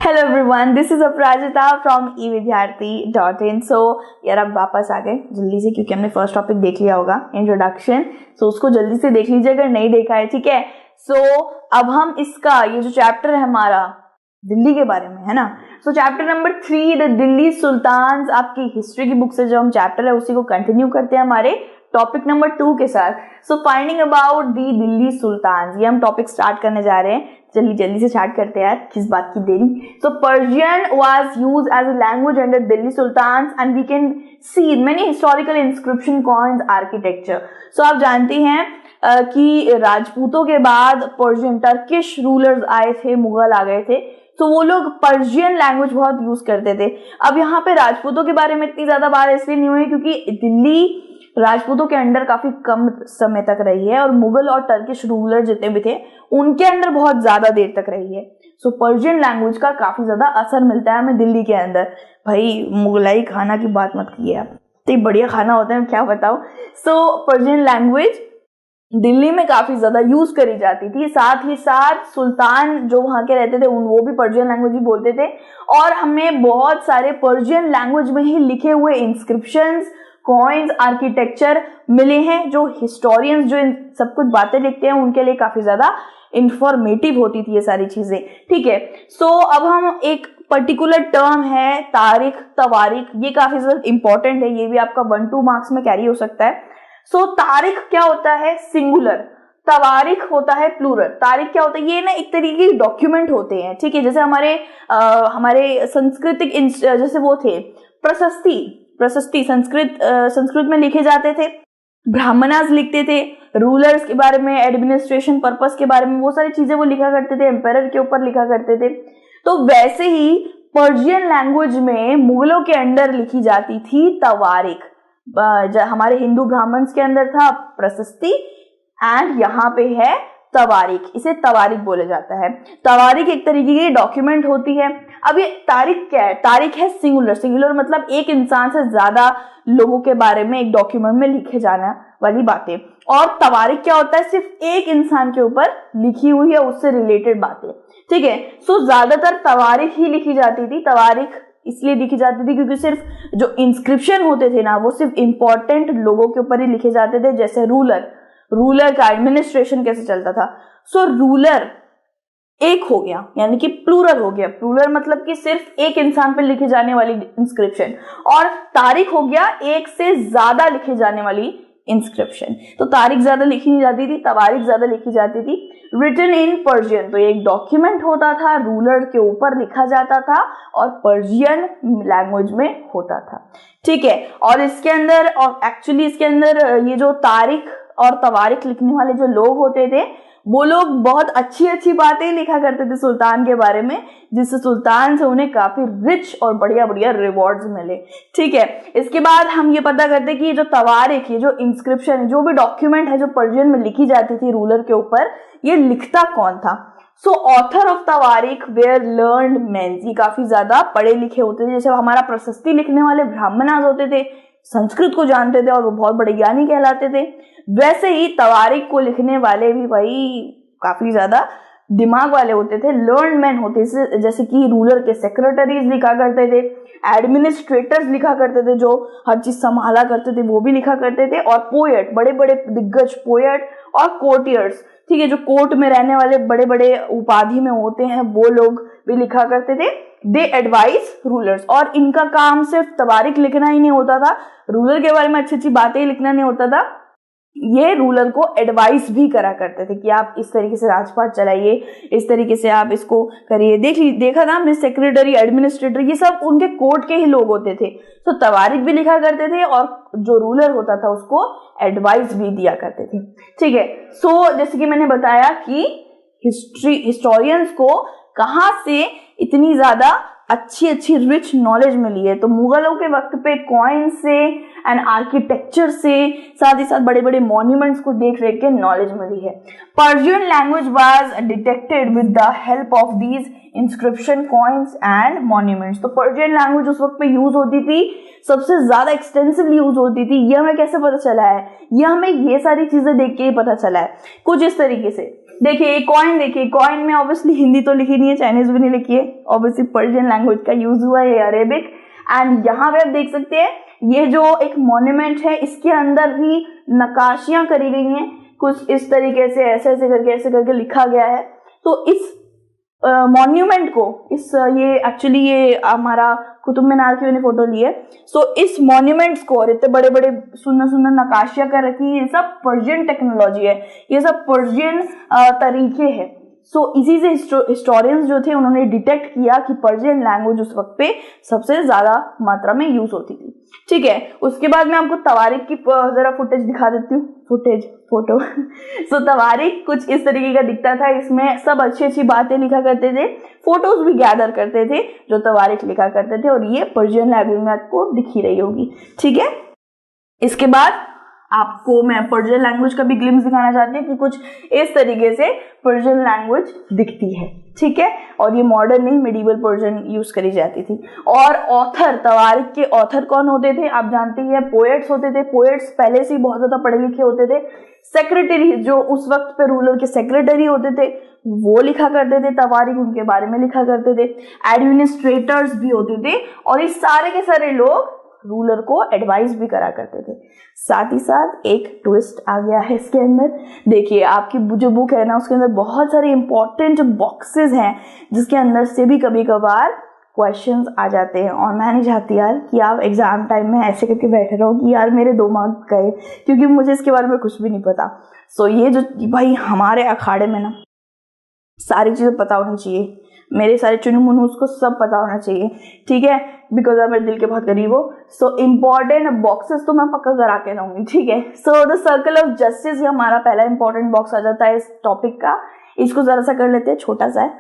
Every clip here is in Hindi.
Hello everyone, this is Aparajita from evidyarthi.in। सो यार अब वापस आ गए जल्दी से, क्योंकि हमने फर्स्ट टॉपिक देख लिया होगा इंट्रोडक्शन। सो उसको जल्दी से देख लीजिए अगर नहीं देखा है, ठीक है। सो अब हम इसका ये जो चैप्टर है हमारा दिल्ली के बारे में है ना, so chapter number 3 the Delhi sultans, आपकी हिस्ट्री की बुक से जो हम चैप्टर है उसी को कंटिन्यू करते हैं हमारे टॉपिक नंबर 2 के साथ। So finding about the Delhi Sultans, ये हम टॉपिक स्टार्ट करने जा रहे हैं। जल्दी से स्टार्ट करते हैं यार, किस बात की देरी। So Persian was used as a language under Delhi Sultans and we can see many historical inscription coins architecture. So आप जानते हैं कि राजपूतों के बाद पर्शियन टर्किश रूलर्स आए थे, मुगल आ गए थे, तो वो लोग पर्शियन लैंग्वेज बहुत यूज करते थे। अब यहाँ पे राजपूतों के बारे में इतनी ज्यादा बात इसलिए नहीं हुई क्योंकि दिल्ली राजपूतों के अंडर काफी कम समय तक रही है और मुगल और टर्किश रूलर जितने भी थे उनके अंडर बहुत ज्यादा देर तक रही है। सो पर्शियन लैंग्वेज का काफी ज्यादा असर मिलता है हमें दिल्ली के अंदर। भाई मुगलाई खाना की बात मत कीजिए आप, तो बढ़िया खाना होता है, क्या बताओ। सो पर्शियन लैंग्वेज दिल्ली में काफी ज्यादा यूज करी जाती थी। साथ ही साथ सुल्तान जो वहां के रहते थे वो भी पर्शियन लैंग्वेज ही बोलते थे और हमें बहुत सारे पर्शियन लैंग्वेज में ही लिखे हुए इंस्क्रिप्शंस, कॉइन्स, आर्किटेक्चर मिले हैं, जो हिस्टोरियंस जो इन सब कुछ बातें लिखते हैं उनके लिए काफी ज्यादा इंफॉर्मेटिव होती थी ये सारी चीजें, ठीक है। सो अब हम एक पर्टिकुलर टर्म है तारीख, तवारीख, ये काफी ज्यादा इंपॉर्टेंट है, ये भी आपका 1-2 मार्क्स में कैरी हो सकता है। सो तारीख क्या होता है? सिंगुलर। तवारीख होता है प्लूरल। तारीख क्या होता है? ये ना एक तरीके के डॉक्यूमेंट होते हैं, ठीक है। जैसे हमारे सांस्कृतिक जैसे वो थे प्रशस्ति संस्कृत में लिखे जाते थे, ब्राह्मणास लिखते थे, रूलर्स के बारे में, एडमिनिस्ट्रेशन पर्पस के बारे में, वो सारी चीजें वो लिखा करते थे, एम्पायर के ऊपर लिखा करते थे। तो वैसे ही पर्शियन लैंग्वेज में मुगलों के अंडर लिखी जाती थी तवारीख। हमारे हिंदू ब्राह्मण्स के अंदर था प्रशस्ति एंड यहाँ पे है तवारीख, इसे तवारीख बोला जाता है। तवारीख एक तरीके की डॉक्यूमेंट होती है। अब ये तारीख क्या है? तारीख है सिंगुलर मतलब एक इंसान से ज्यादा लोगों के बारे में एक डॉक्यूमेंट में लिखे जाने वाली बातें। और तवारीख क्या होता है? सिर्फ एक इंसान के ऊपर लिखी हुई है उससे रिलेटेड बातें, ठीक है। सो ज्यादातर तवारीख ही लिखी जाती थी। तवारीख इसलिए लिखी जाती थी क्योंकि सिर्फ जो इंस्क्रिप्शन होते थे ना वो सिर्फ इंपॉर्टेंट लोगों के ऊपर ही लिखे जाते थे, जैसे रूलर का एडमिनिस्ट्रेशन कैसे चलता था। सो रूलर एक हो गया, यानी कि प्लूरल हो गया। प्लूरल मतलब कि सिर्फ एक इंसान पे लिखे जाने वाली इंस्क्रिप्शन, और तारीख हो गया एक से ज्यादा लिखे जाने वाली इंस्क्रिप्शन। तो तारीख ज्यादा लिखी नहीं जाती थी, तवारीख ज्यादा लिखी जाती थी। रिटन इन पर्शियन, तो एक डॉक्यूमेंट होता था, रूलर के ऊपर लिखा जाता था और पर्शियन लैंग्वेज में होता था, ठीक है। और इसके अंदर ये जो तारीख और तवारीख लिखने वाले जो लोग होते थे वो लोग बहुत अच्छी बातें लिखा करते थे सुल्तान के बारे में, जिससे सुल्तान से उन्हें काफी रिच और बढ़िया रिवॉर्ड्स मिले, ठीक है। इसके बाद हम ये पता करते कि ये जो तवारीख, ये जो इंस्क्रिप्शन, जो भी डॉक्यूमेंट है जो पर्शियन में लिखी जाती थी रूलर के ऊपर, ये लिखता कौन था? So author of tawarikh were learned men, ये काफी ज्यादा पढ़े लिखे होते थे। जैसे हमारा प्रशस्ति लिखने वाले ब्राह्मणास होते थे, संस्कृत को जानते थे और वो बहुत बड़े ज्ञानी कहलाते थे। वैसे ही तवारीख को लिखने वाले भी भाई काफी ज्यादा दिमाग वाले होते थे, लर्न मैन होते थे। जैसे कि रूलर के सेक्रेटरीज लिखा करते थे, एडमिनिस्ट्रेटर्स लिखा करते थे, जो हर चीज संभाला करते थे वो भी लिखा करते थे, और पोएट, बड़े दिग्गज पोएट और कोर्टियर्स, ठीक है, जो कोर्ट में रहने वाले बड़े उपाधि में होते हैं वो लोग भी लिखा करते थे। दे एडवाइस रूलर्स, और इनका काम सिर्फ तवारीख लिखना ही नहीं होता था, रूलर के बारे में अच्छी बातें लिखना नहीं होता था, ये रूलर को एडवाइस भी करा करते थे कि आप इस तरीके से राजपाट चलाइए, इस तरीके से आप इसको करिए। देखा ना हमने, सेक्रेटरी, एडमिनिस्ट्रेटर, ये सब उनके कोर्ट के ही लोग होते थे। तो तवारीख भी लिखा करते थे और जो रूलर होता था उसको एडवाइस भी दिया करते थे, ठीक है। सो जैसे कि मैंने बताया कि हिस्टोरियंस को कहाँ से इतनी ज्यादा अच्छी रिच नॉलेज मिली है, तो मुगलों के वक्त पे कॉइन से एंड आर्किटेक्चर से, साथ ही साथ बड़े मॉन्यूमेंट्स को देख के नॉलेज मिली है। Persian language was detected with the help of these inscription, coins and monuments. तो पर्शियन लैंग्वेज उस वक्त पे यूज होती थी, सबसे ज्यादा एक्सटेंसिवली यूज होती थी। ये हमें कैसे पता चला है? ये हमें ये सारी चीजें देख के ही पता चला है। कुछ इस तरीके से देखिए कॉइन, देखिए कॉइन में ऑब्वियसली हिंदी तो लिखी नहीं है, चाइनीज भी नहीं लिखी है, ऑब्वियसली पर्शियन लैंग्वेज का यूज हुआ है, अरेबिक। एंड यहाँ पे आप देख सकते हैं ये जो एक मॉन्यूमेंट है इसके अंदर भी नक्काशियां करी गई हैं, कुछ इस तरीके से ऐसे ऐसे करके लिखा गया है। तो इस मॉन्यूमेंट को ये एक्चुअली ये हमारा कुतुब मीनार की मैंने फोटो ली है। सो इस मॉन्यूमेंट्स को और इतने बड़े बड़े सुंदर सुंदर नक्काशियां कर रखी है, ये सब पर्शियन टेक्नोलॉजी है, ये सब पर्शियन तरीके हैं। सो इसी से हिस्टोरियंस जो थे उन्होंने डिटेक्ट किया कि पर्शियन लैंग्वेज उस वक्त पे सबसे ज्यादा मात्रा में यूज होती थी। ठीक है, उसके बाद मैं आपको तवारीख की जरा फुटेज दिखा देती हूँ, फोटो। सो तवारीख कुछ इस तरीके का दिखता था, इसमें सब अच्छी अच्छी बातें लिखा करते थे, फोटोज भी गैदर करते थे जो तवारीख लिखा करते थे, और ये पर्शियन लैंग्वेज में आपको दिखी रही होगी। ठीक है, इसके बाद आपको मैं पर्शियन लैंग्वेज का भी ग्लिम्स दिखाना चाहती हूँ कि कुछ इस तरीके से पर्शियन लैंग्वेज दिखती है। ठीक है, और ये मॉडर्न नहीं, मेडिवल पर्शियन यूज करी जाती थी। और ऑथर, तवारीख के ऑथर कौन होते थे आप जानते हैं, पोएट्स होते थे। पोएट्स पहले से ही बहुत ज्यादा पढ़े लिखे होते थे। सेक्रेटरी, जो उस वक्त पे रूलर के सेक्रेटरी होते थे, वो लिखा करते थे तवारीख, उनके बारे में लिखा करते थे। एडमिनिस्ट्रेटर्स भी होते थे, और ये सारे के सारे लोग रूलर को एडवाइस भी करा करते थे। साथ ही साथ एक ट्विस्ट आ गया है इसके अंदर। देखिए आपकी जो बुक है ना उसके अंदर बहुत सारे इंपॉर्टेंट बॉक्सेस हैं जिसके अंदर से भी कभी कभार क्वेश्चंस आ जाते हैं, और मैं नहीं चाहती यार कि आप एग्जाम टाइम में ऐसे करके बैठे रहो कि यार मेरे 2 मार्क गए, क्योंकि मुझे इसके बारे में कुछ भी नहीं पता। सो ये जो भाई हमारे अखाड़े में ना सारी चीजें पता होनी चाहिए, मेरे सारे चुनु मुनु उसको सब पता होना चाहिए। ठीक है, बिकॉज आप मेरे दिल के बहुत करीब हो। सो इम्पॉर्टेंट बॉक्सेस तो मैं पक्का करा के रहूंगी। ठीक है, so the circle of justice, ये हमारा पहला इंपॉर्टेंट बॉक्स आ जाता है इस टॉपिक का। इसको जरा सा कर लेते हैं, छोटा सा है।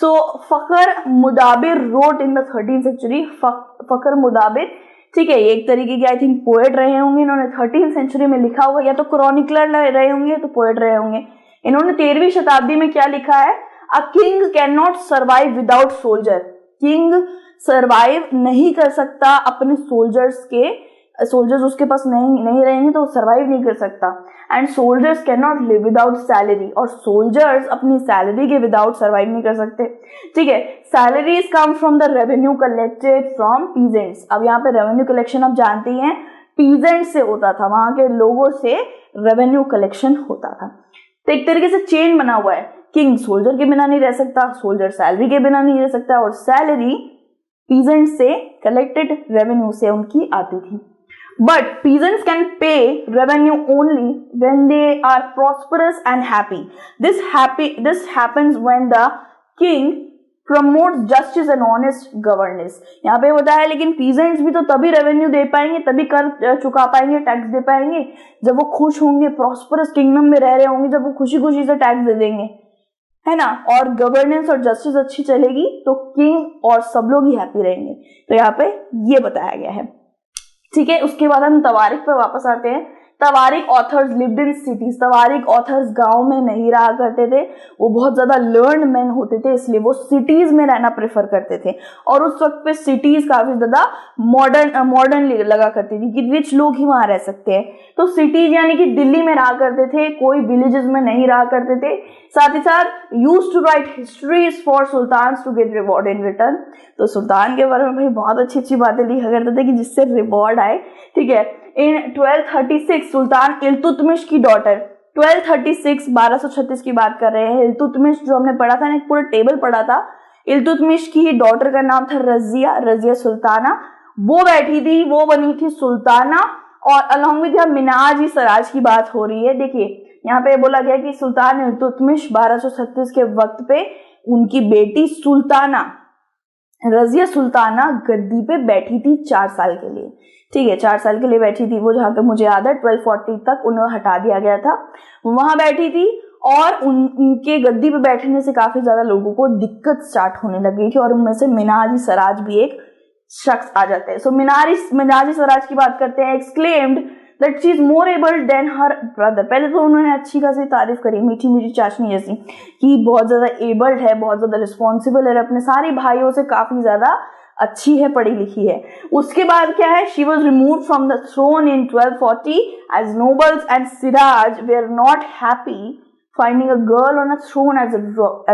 So Fakhr Mudabbir wrote in the 13th century. Fakhr Mudabbir, ठीक है, ये एक तरीके के आई थिंक पोएट रहे होंगे। इन्होंने 13th सेंचुरी में लिखा हुआ, या तो क्रॉनिकलर रहे होंगे तो पोएट रहे होंगे। इन्होंने 13वीं शताब्दी में क्या लिखा है, a king can not survive without soldier. King survive नहीं कर सकता अपने सोल्जर्स उसके पास नहीं रहेंगे तो सर्वाइव नहीं कर सकता। And soldiers can not live without salary, और सोल्जर्स अपनी सैलरी के विदाउट सर्वाइव नहीं कर सकते। ठीक है, salaries come from the revenue collected from peasants. अब यहाँ पे रेवेन्यू कलेक्शन आप जानते हैं पीजेंट से होता था, वहां के लोगों से रेवेन्यू कलेक्शन होता था। तो एक तरीके से चेन बना हुआ है, किंग सोल्जर के बिना नहीं रह सकता, सोल्जर सैलरी के बिना नहीं रह सकता, और सैलरी पीजेंट से कलेक्टेड रेवेन्यू से उनकी आती थी। But peasants can pay revenue only when they are prosperous and happy. This happens when the king promote justice and honest governance. यहाँ पे होता है, लेकिन पीजेंट्स भी तो तभी रेवेन्यू दे पाएंगे, तभी कर चुका पाएंगे, टैक्स दे पाएंगे जब वो खुश होंगे, प्रॉस्परस किंगडम में रह रहे होंगे, जब वो खुशी खुशी से टैक्स दे देंगे, है ना। और गवर्नेंस और जस्टिस अच्छी चलेगी तो किंग और सब लोग ही हैप्पी रहेंगे। तो यहाँ पे ये बताया गया है। ठीक है, उसके बाद हम तवारीख पे वापस आते हैं। Tawarikh authors lived in cities. Tawarikh authors गांव में नहीं रहा करते थे, वो बहुत ज्यादा लर्नड मैन होते थे, इसलिए वो सिटीज में रहना प्रेफर करते थे। और उस वक्त पे सिटीज काफी ज्यादा मॉडर्न लगा करती थी कि रिच लोग ही वहां रह सकते हैं। तो सिटीज यानी कि दिल्ली में रहा करते थे, कोई विलेजेस में नहीं रहा करते थे। साथ ही साथ used to write histories for sultans to get reward in return. तो सुल्तान के बारे में भाई बहुत अच्छी अच्छी बातें लिखा करते थे कि जिससे रिवॉर्ड आए। ठीक है, इन 1236 सुल्तान इल्तुतमिश की डॉटर, 1236 1236 की बात कर रहे हैं। इल्तुतमिश जो हमने पढ़ा था ना, एक पूरा टेबल पढ़ा था। इल्तुतमिश की डॉटर का नाम था रजिया सुल्ताना। वो बैठी थी, वो बनी थी सुल्ताना, और अलॉन्ग विद मिनाज सराज की बात हो रही है। देखिए यहाँ पे बोला गया कि सुल्तान इल्तुतमिश 1236 के वक्त पे उनकी बेटी सुल्ताना, रजिया सुल्ताना गद्दी पे बैठी थी 4 साल के लिए। ठीक है, 4 साल के लिए बैठी थी वो, जहां तक मुझे याद है 1240 तक उन्हें हटा दिया गया था। वहां बैठी थी, और उनके गद्दी पे बैठने से काफी ज्यादा लोगों को दिक्कत स्टार्ट होने लगी थी, और उनमें से मिनाज सराज भी एक शख्स आ जाते हैं। सो मिनाज सराज की बात करते हैं। Exclaimed that she is more able than her brother. पहले तो उन्होंने अच्छी खासी तारीफ करी, मीठी मीठी चाशनी जैसी, कि बहुत ज्यादा एबल्ड है, बहुत ज्यादा रिस्पॉन्सिबल है, अपने सारे भाइयों से काफी ज्यादा अच्छी है, पढ़ी लिखी है। उसके बाद क्या है, she was remove from the throne in 1240 as nobles and Siraj were not happy finding a girl on a throne as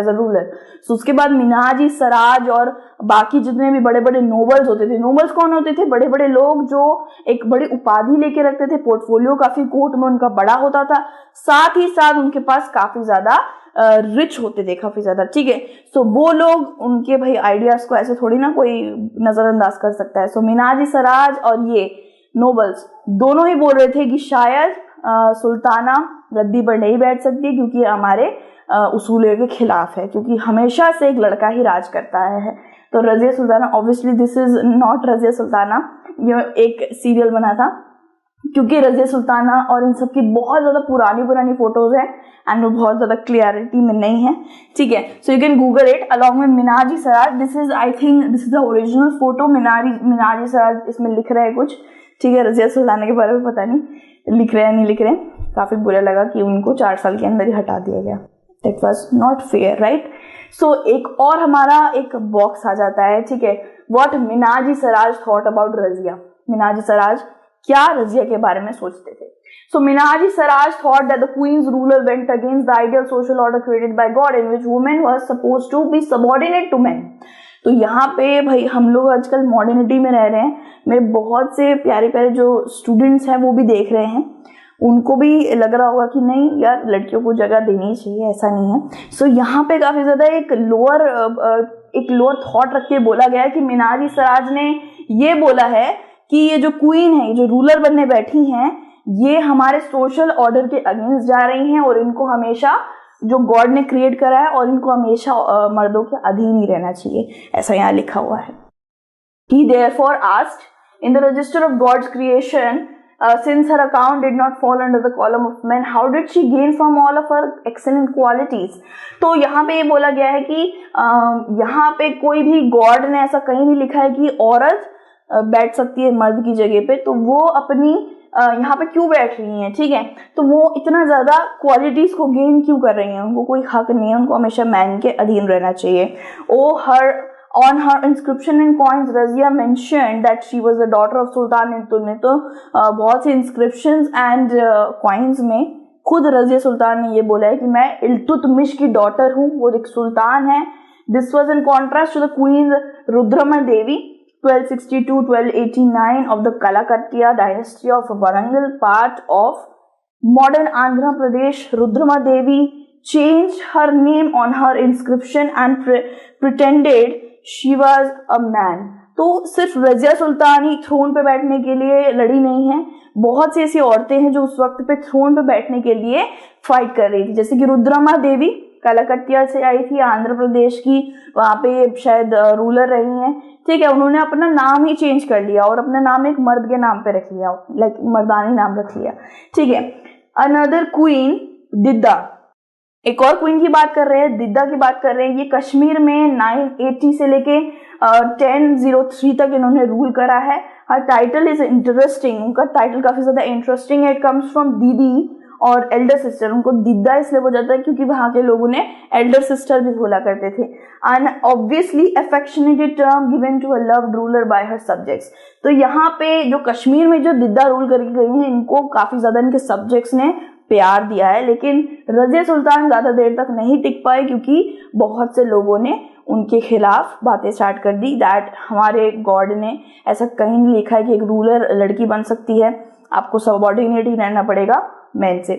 a ruler. So उसके बाद मिनाजी सराज और बाकी जितने भी बड़े बड़े नोबल्स होते थे, नोबल्स कौन होते थे? बड़े बड़े लोग जो एक बड़ी उपाधि लेके रखते थे, पोर्टफोलियो काफी कोर्ट में उनका बड़ा होता था, साथ ही साथ उनके पास काफी ज्यादा रिच होते थे, काफी ज्यादा, ठीक है। सो वो लोग उनके भाई आइडियाज को ऐसे थोड़ी ना कोई नजरअंदाज कर सकता है। सो मिनाजी सराज और ये नोबल्स दोनों ही बोल रहे थे कि शायद सुल्ताना गद्दी पर नहीं बैठ सकती क्योंकि हमारे उसूलों के खिलाफ है, क्योंकि हमेशा से एक लड़का ही राज करता है। तो Razia Sultana, obviously this is not Razia Sultana, ये एक सीरियल बना था, क्योंकि रजिया सुल्ताना और इन सब की बहुत ज्यादा पुरानी फोटोज है एंड वो बहुत ज्यादा क्लियरिटी में नहीं है, ठीक है। So you can Google it along में Minhaj Siraj. This is, I think this is the original photo. Minhaj Siraj इसमें लिख रहे हैं कुछ, ठीक है। रजिया सुल्ताना के बारे में पता नहीं लिख रहे हैं नहीं लिख रहे हैं। काफी बुरा लगा कि उनको 4 साल के अंदर ही हटा दिया गया। That was not fair, right. So एक और हमारा एक बॉक्स आ जाता है, ठीक है। What Minhaj Siraj thought about Razia. Minhaj Siraj क्या रजिया के बारे में सोचते थे? So Minhaj Siraj thought that the queens ruler went against the ideal social order created by God in which women was supposed to be subordinate to men. तो यहाँ पे भाई हम लोग आजकल मॉडर्निटी में रह रहे हैं, मेरे बहुत से प्यारे प्यारे जो स्टूडेंट्स हैं वो भी देख रहे हैं, उनको भी लग रहा होगा कि नहीं यार लड़कियों को जगह देनी चाहिए, ऐसा नहीं है। सो यहाँ पे काफी ज्यादा एक लोअर थॉट रख के बोला गया है कि मिनाजी सराज ने ये बोला है कि ये जो क्वीन है, जो रूलर बनने बैठी हैं, ये हमारे सोशल ऑर्डर के अगेंस्ट जा रही हैं और इनको हमेशा जो गॉड ने क्रिएट करा है और इनको हमेशा मर्दों के अधीन ही रहना चाहिए, ऐसा यहाँ लिखा हुआ है। He therefore asked in the register of God's creation, since her account did not fall under the column of men, how did she gain from all of her excellent qualities? तो यहाँ पे ये बोला गया है कि यहाँ पे कोई भी गॉड ने ऐसा कहीं नहीं लिखा है कि औरत बैठ सकती है मर्द की जगह पे, तो वो अपनी यहाँ पे क्यों बैठ रही हैं, ठीक है। तो वो इतना ज्यादा क्वालिटीज को गेन क्यों कर रही हैं? उनको कोई हक नहीं है, उनको हमेशा मैन के अधीन रहना चाहिए। On her inscription in coins, Razia mentioned that she was the daughter of Sultan Iltutmish। तो बहुत से inscriptions and coins में खुद रजिया सुल्तान ने ये बोला है कि मैं इल्तुतमिश की डॉटर हूँ, वो एक सुल्तान है। This was in contrast to the queen Rudrama Devi 1262-1289 of the Kalakattiya dynasty of Warangal, part of modern Andhra Pradesh. Rudrama Devi changed her name on her inscription and pretended she was a man। तो सिर्फ रजिया सुल्तान ही थ्रोन पे बैठने के लिए लड़ी नहीं है, बहुत सी ऐसी औरतें हैं जो उस वक्त पे थ्रोन पे बैठने के लिए फाइट कर रही थी, जैसे कि रुद्रमा देवी कलकत्ता से आई थी, आंध्र प्रदेश की, वहां पे शायद रूलर रही हैं, ठीक है। उन्होंने अपना नाम ही चेंज कर लिया और अपना नाम एक मर्द के नाम पे रख लिया, लाइक मर्दानी नाम रख लिया, ठीक है। अनदर क्वीन दिद्दा, एक और क्वीन की बात कर रहे हैं, दिद्दा की बात कर रहे हैं। ये कश्मीर में 980 से लेके 1003 तक इन्होंने रूल करा है। हर टाइटल इज इंटरेस्टिंग, उनका टाइटल काफी ज्यादा इंटरेस्टिंग है। इट कम्स फ्रॉम दीदी और एल्डर सिस्टर। उनको दिद्दा इसलिए बोला जाता है क्योंकि वहां के लोग उन्हें एल्डर सिस्टर भी बोला करते थे। And obviously affectionated term given to a loved ruler by her subjects. तो यहाँ पे जो कश्मीर में जो दिद्दा रूल करके गई हैं, इनको काफी ज्यादा इनके सब्जेक्ट्स ने प्यार दिया है, लेकिन रजिया सुल्तान ज्यादा देर तक नहीं टिक पाए क्योंकि बहुत से लोगों ने उनके खिलाफ बातें स्टार्ट कर दी दैट हमारे गॉड ने ऐसा कहीं नहीं लिखा है कि एक रूलर लड़की बन सकती है, आपको सबऑर्डिनेट ही रहना पड़ेगा मैन से।